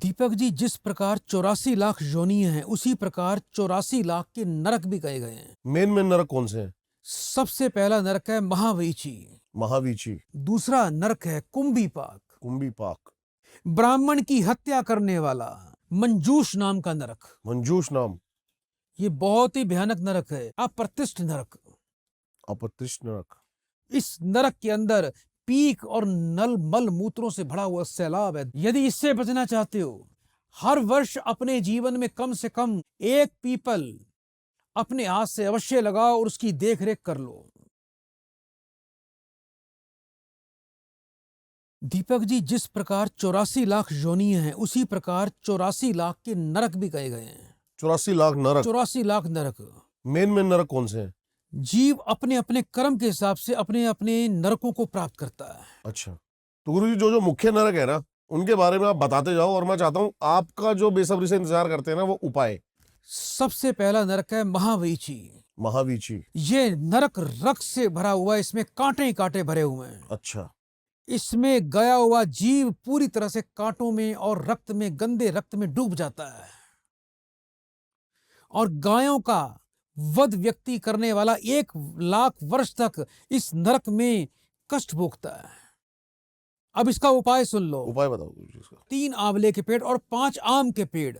दीपक जी, जिस प्रकार 84 लाख योनियां हैं उसी प्रकार 84 लाख के नरक भी कहे गए हैं। मेन नरक कौन से हैं? सबसे पहला नरक है महावीची। महावीची। दूसरा नरक है कुंभीपाक। कुंभीपाक। ब्राह्मण की हत्या करने वाला मंजूष नाम का नरक। मंजूष नाम। ये बहुत ही भयानक नरक है। अप्रतिष्ठ नरक। अप्रतिष्ठ नरक। इस नरक के अंदर पीक और नल मल मूत्रों से भरा हुआ सैलाब है। यदि इससे बचना चाहते हो, हर वर्ष अपने जीवन में कम से कम एक पीपल अपने हाथ से अवश्य लगाओ और उसकी देखरेख कर लो। दीपक जी, जिस प्रकार 84 लाख योनियां हैं उसी प्रकार 84 लाख के नरक भी कहे गए हैं। 84 लाख नरक। 84 लाख नरक। मेन नरक कौन से हैं? जीव अपने अपने कर्म के हिसाब से अपने अपने नरकों को प्राप्त करता है। अच्छा, तो गुरुजी जो मुख्य नरक है ना, उनके बारे में आप बताते जाओ और मैं चाहता हूं आपका जो बेसब्री से इंतजार करते हैं ना वो उपाय। सबसे पहला नरक है महावीची। महावीची। ये नरक रक्त से भरा हुआ है, इसमें कांटे ही कांटे भरे हुए हैं। अच्छा। इसमें गया हुआ जीव पूरी तरह से कांटों में और रक्त में, गंदे रक्त में डूब जाता है और गायों का वध व्यक्ति करने वाला 1 लाख वर्ष तक इस नरक में कष्ट भोगता है। अब इसका उपाय सुन लो। उपाय बताओ गुरुजी इसका। 3 आंवले के पेड़ और 5 आम के पेड़,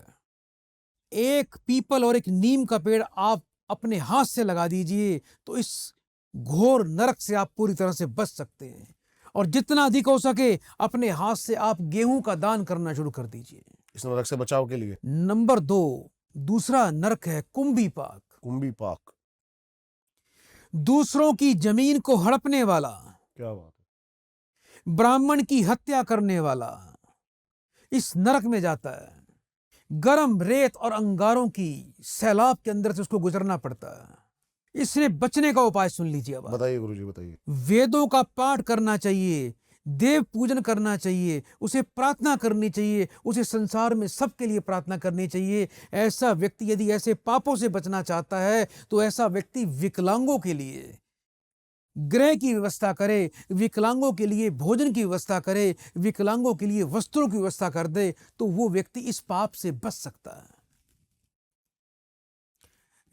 1 पीपल और 1 नीम का पेड़ आप अपने हाथ से लगा दीजिए तो इस घोर नरक से आप पूरी तरह से बच सकते हैं। और जितना अधिक हो सके अपने हाथ से आप गेहूं का दान करना शुरू कर दीजिए इस नरक से बचाव के लिए। नंबर 2, दूसरा नरक है कुंभीपाक। कुंभीपाक। दूसरों की जमीन को हड़पने वाला, क्या बात है। ब्राह्मण की हत्या करने वाला इस नरक में जाता है। गर्म रेत और अंगारों की सैलाब के अंदर से उसको गुजरना पड़ता है। इससे बचने का उपाय सुन लीजिए। अब बताइए गुरुजी बताइए। वेदों का पाठ करना चाहिए, देव पूजन करना चाहिए, उसे प्रार्थना करनी चाहिए, उसे संसार में सबके लिए प्रार्थना करनी चाहिए। ऐसा व्यक्ति यदि ऐसे पापों से बचना चाहता है तो ऐसा व्यक्ति विकलांगों के लिए गृह की व्यवस्था करे, विकलांगों के लिए भोजन की व्यवस्था करे, विकलांगों के लिए वस्त्रों की व्यवस्था कर दे तो वो व्यक्ति इस पाप से बच सकता है।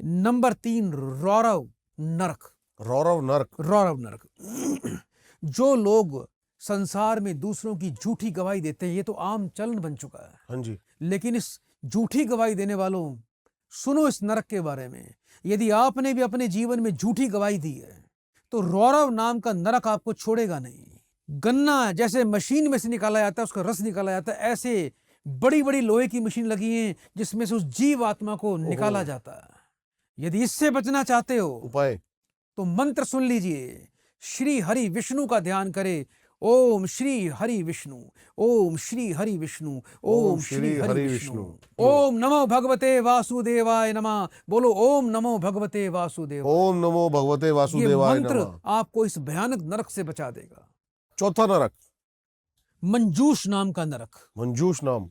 नंबर 3, रौरव नरक। रौरव नरक। रौरव नरक। जो लोग संसार में दूसरों की झूठी गवाही देते हैं, ये तो आम चलन बन चुका है। हाँ जी। लेकिन इस झूठी गवाही देने वालों, सुनो इस नरक के बारे में। यदि आपने भी अपने जीवन में झूठी गवाही दी है तो रौरव नाम का नरक आपको छोड़ेगा नहीं। गन्ना जैसे मशीन में से निकाला जाता है, उसका रस निकाला जाता है, ऐसे बड़ी बड़ी लोहे की मशीन लगी है जिसमें से उस जीव आत्मा को निकाला जाता है। यदि इससे बचना चाहते हो उपाय तो मंत्र सुन लीजिए। श्री हरि विष्णु का ध्यान करे। ओम श्री हरि विष्णु, ओम श्री हरि विष्णु, ओम श्री हरि विष्णु, ओम नमो भगवते वासुदेवाय नमः। बोलो ओम नमो भगवते वासुदेव। ओम नमो भगवते वासुदेवाय मंत्र नमः। आपको इस भयानक नरक से बचा देगा। चौथा नरक मंजूष नाम का नरक। मंजूष नाम।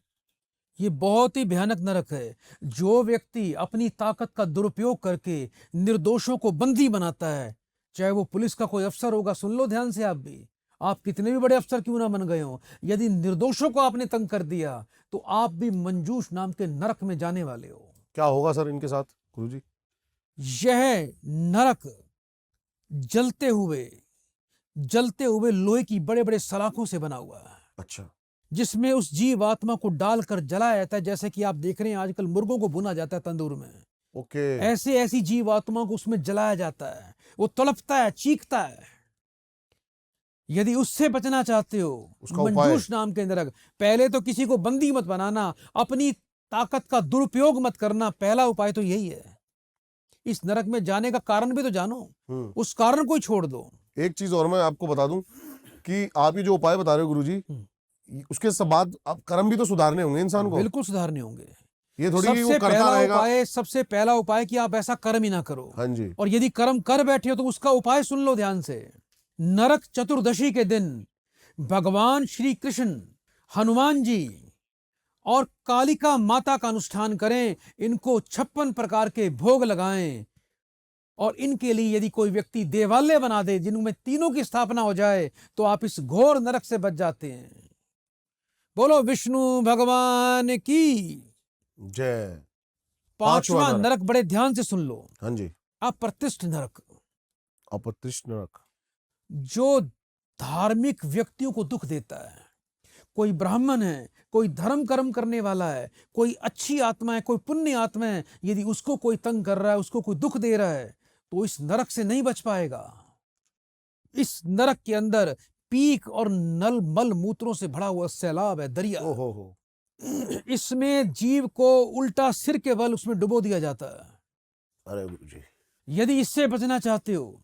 ये बहुत ही भयानक नरक है। जो व्यक्ति अपनी ताकत का दुरुपयोग करके निर्दोषों को बंदी बनाता है, चाहे वो पुलिस का कोई अफसर होगा, सुन लो ध्यान से, आप भी, आप कितने भी बड़े अफसर क्यों ना बन गए हो, यदि निर्दोषों को आपने तंग कर दिया तो आप भी मंजूष नाम के नरक में जाने वाले हो। क्या होगा सर इनके साथ गुरुजी? यह नरक जलते हुए लोहे की बड़े बड़े सलाखों से बना हुआ है। अच्छा। जिसमें उस जीव आत्मा को डालकर जलाया जाता है, जैसे कि आप देख रहे हैं आजकल मुर्गों को भुना जाता है तंदूर में। ओके। ऐसे ऐसी जीव आत्मा को उसमें जलाया जाता है, वो तड़पता है, चीखता है। यदि उससे बचना चाहते हो, मंजूष नाम के नरक, पहले तो किसी को बंदी मत बनाना, अपनी ताकत का दुरुपयोग मत करना। पहला उपाय तो यही है। इस नरक में जाने का कारण भी तो जानो, उस कारण को ही छोड़ दो। एक चीज और मैं आपको बता दूं कि आप ये जो उपाय बता रहे हो गुरुजी, उसके बाद आप कर्म भी तो सुधारने होंगे इंसान को। बिल्कुल सुधारने होंगे। ये थोड़ी कि वो करता रहेगा। सबसे पहला उपाय कि आप ऐसा कर्म ही ना करो। हाँ जी। और यदि कर्म कर बैठे हो तो उसका उपाय सुन लो ध्यान से। नरक चतुर्दशी के दिन भगवान श्री कृष्ण, हनुमान जी और कालिका माता का अनुष्ठान करें। इनको 56 प्रकार के भोग लगाएं और इनके लिए यदि कोई व्यक्ति देवालय बना दे जिनमें तीनों की स्थापना हो जाए तो आप इस घोर नरक से बच जाते हैं। बोलो विष्णु भगवान की। जय। पांचवा नरक। नरक बड़े ध्यान से सुन लो, हाँ जी। अप्रतिष्ठ नरक, अप्रतिष्ठ नरक। जो धार्मिक व्यक्तियों को दुख देता है। कोई ब्राह्मण है, कोई धर्म कर्म करने वाला है, कोई अच्छी आत्मा है, कोई पुण्य आत्मा है, यदि उसको कोई तंग कर रहा है, उसको कोई दुख दे रहा है, तो इस नरक से नहीं बच पाएगा। इस नरक के अंदर पीक और नल मल मूत्रों से भरा हुआ सैलाब है, दरिया। हो। इसमें जीव को उल्टा सिर के बल उसमें डुबो दिया जाता है। अरे गुरु जी। यदि इससे बचना चाहते हो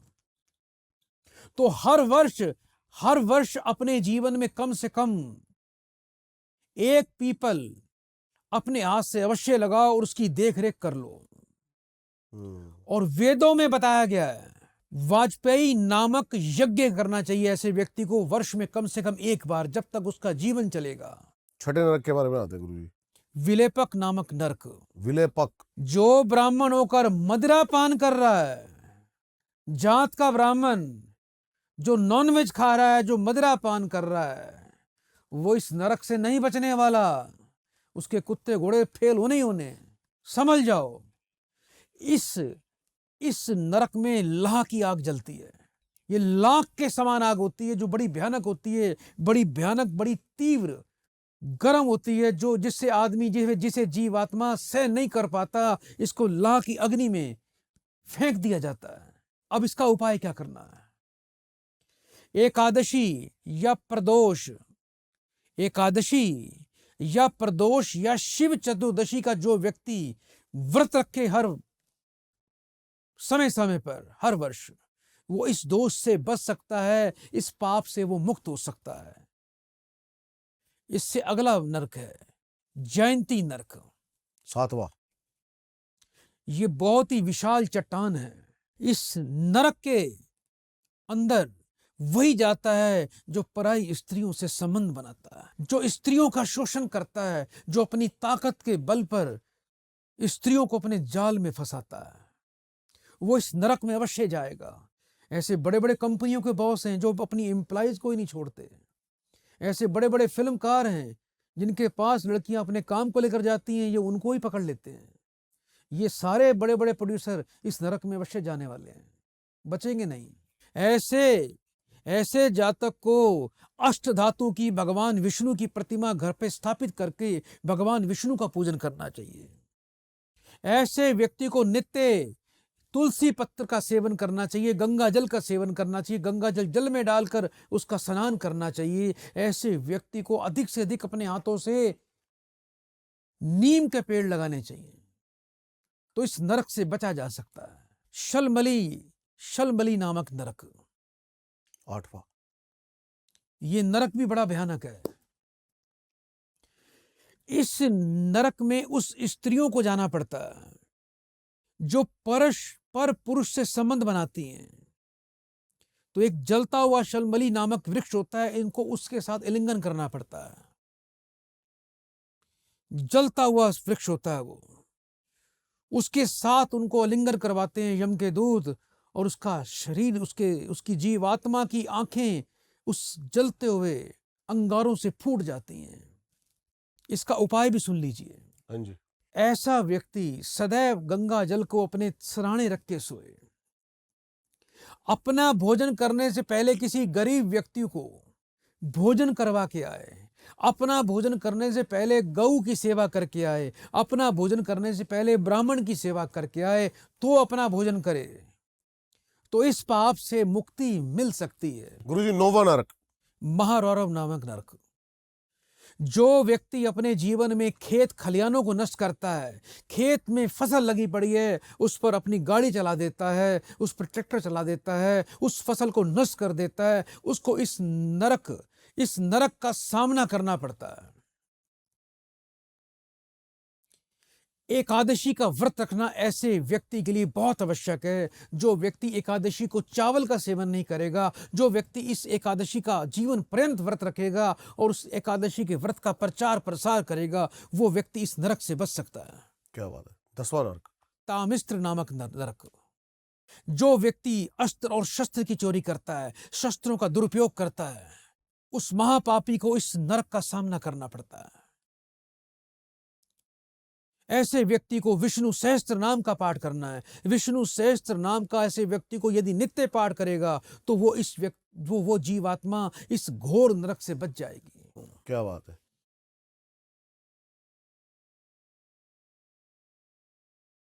तो हर वर्ष अपने जीवन में कम से कम एक पीपल अपने हाथ से अवश्य लगाओ और उसकी देख रेख कर लो। और वेदों में बताया गया है, वाजपेयी नामक यज्ञ करना चाहिए ऐसे व्यक्ति को वर्ष में कम से कम एक बार, जब तक उसका जीवन चलेगा। छठे नरक के बारे में आते गुरु जी। विलेपक नामक नरक, विलेपक। जो ब्राह्मण होकर मदिरा पान कर रहा है, जात का ब्राह्मण जो नॉनवेज खा रहा है, जो मदिरा पान कर रहा है, वो इस नरक से नहीं बचने वाला। उसके कुत्ते घोड़े फेल होने ही होने। समझ जाओ, इस नरक में लाह की आग जलती है। ये लाख के समान आग होती है, जो बड़ी भयानक होती है, बड़ी भयानक, बड़ी तीव्र गर्म होती है, जो जिससे आदमी जिसे जीवात्मा सहन नहीं कर पाता, इसको लाह की अग्नि में फेंक दिया जाता है। अब इसका उपाय क्या करना है? एकादशी या प्रदोष या शिव चतुर्दशी का जो व्यक्ति व्रत रखे हर समय पर, हर वर्ष, वो इस दोष से बच सकता है, इस पाप से वो मुक्त हो सकता है। इससे अगला नरक है जयंती नरक, 7वां। ये बहुत ही विशाल चट्टान है। इस नरक के अंदर वही जाता है जो पराई स्त्रियों से संबंध बनाता है, जो स्त्रियों का शोषण करता है, जो अपनी ताकत के बल पर स्त्रियों को अपने जाल में फंसाता है, वो इस नरक में अवश्य जाएगा। ऐसे बड़े बड़े कंपनियों के बॉस हैं जो अपनी एम्प्लॉइज को ही नहीं छोड़ते। ऐसे बड़े बड़े फिल्मकार हैं जिनके पास लड़कियां अपने काम को लेकर जाती हैं, ये उनको ही पकड़ लेते हैं। ये सारे बड़े बड़े प्रोड्यूसर इस नरक में अवश्य जाने वाले हैं, बचेंगे नहीं। ऐसे जातक को अष्ट धातु की भगवान विष्णु की प्रतिमा घर पे स्थापित करके भगवान विष्णु का पूजन करना चाहिए। ऐसे व्यक्ति को नित्य तुलसी पत्र का सेवन करना चाहिए, गंगा जल का सेवन करना चाहिए, गंगा जल में डालकर उसका स्नान करना चाहिए। ऐसे व्यक्ति को अधिक से अधिक अपने हाथों से नीम के पेड़ लगाने चाहिए, तो इस नरक से बचा जा सकता है। शलमली नामक नरक, 8वां। ये नरक भी बड़ा भयानक है। इस नरक में उस स्त्रियों को जाना पड़ता है जो पर पुरुष से संबंध बनाती हैं। तो एक जलता हुआ शलमली नामक वृक्ष होता है, इनको उसके साथ आलिंगन करना पड़ता है। जलता हुआ वृक्ष होता है वो, उसके साथ उनको आलिंगन करवाते हैं यम के दूत, और उसका शरीर, उसकी जीवात्मा की आंखें उस जलते हुए अंगारों से फूट जाती हैं। इसका उपाय भी सुन लीजिए। हाँ जी। ऐसा व्यक्ति सदैव गंगा जल को अपने सराहने रख के सोए। अपना भोजन करने से पहले किसी गरीब व्यक्ति को भोजन करवा के आए। अपना भोजन करने से पहले गऊ की सेवा करके आए। अपना भोजन करने से पहले ब्राह्मण की सेवा करके आए, तो अपना भोजन करे, तो इस पाप से मुक्ति मिल सकती है। गुरुजी 9वां नरक, महारौरव नामक नरक, जो व्यक्ति अपने जीवन में खेत खलियानों को नष्ट करता है, खेत में फसल लगी पड़ी है, उस पर अपनी गाड़ी चला देता है, उस पर ट्रैक्टर चला देता है, उस फसल को नष्ट कर देता है, उसको इस नरक का सामना करना पड़ता है। एकादशी का व्रत रखना ऐसे व्यक्ति के लिए बहुत आवश्यक है। जो व्यक्ति एकादशी को चावल का सेवन नहीं करेगा, जो व्यक्ति इस एकादशी का जीवन पर्यंत व्रत रखेगा और उस एकादशी के व्रत का प्रचार प्रसार करेगा, वो व्यक्ति इस नरक से बच सकता है। क्या बात है। 10वां नरक, तामिस्त्र नामक नरक, जो व्यक्ति अस्त्र और शस्त्र की चोरी करता है, शस्त्रों का दुरुपयोग करता है, उस महापापी को इस नरक का सामना करना पड़ता है। ऐसे व्यक्ति को विष्णु सहस्त्र नाम का पाठ करना है। विष्णु सहस्त्र नाम का ऐसे व्यक्ति को यदि नित्य पाठ करेगा तो वो जीवात्मा इस घोर नरक से बच जाएगी। क्या बात है।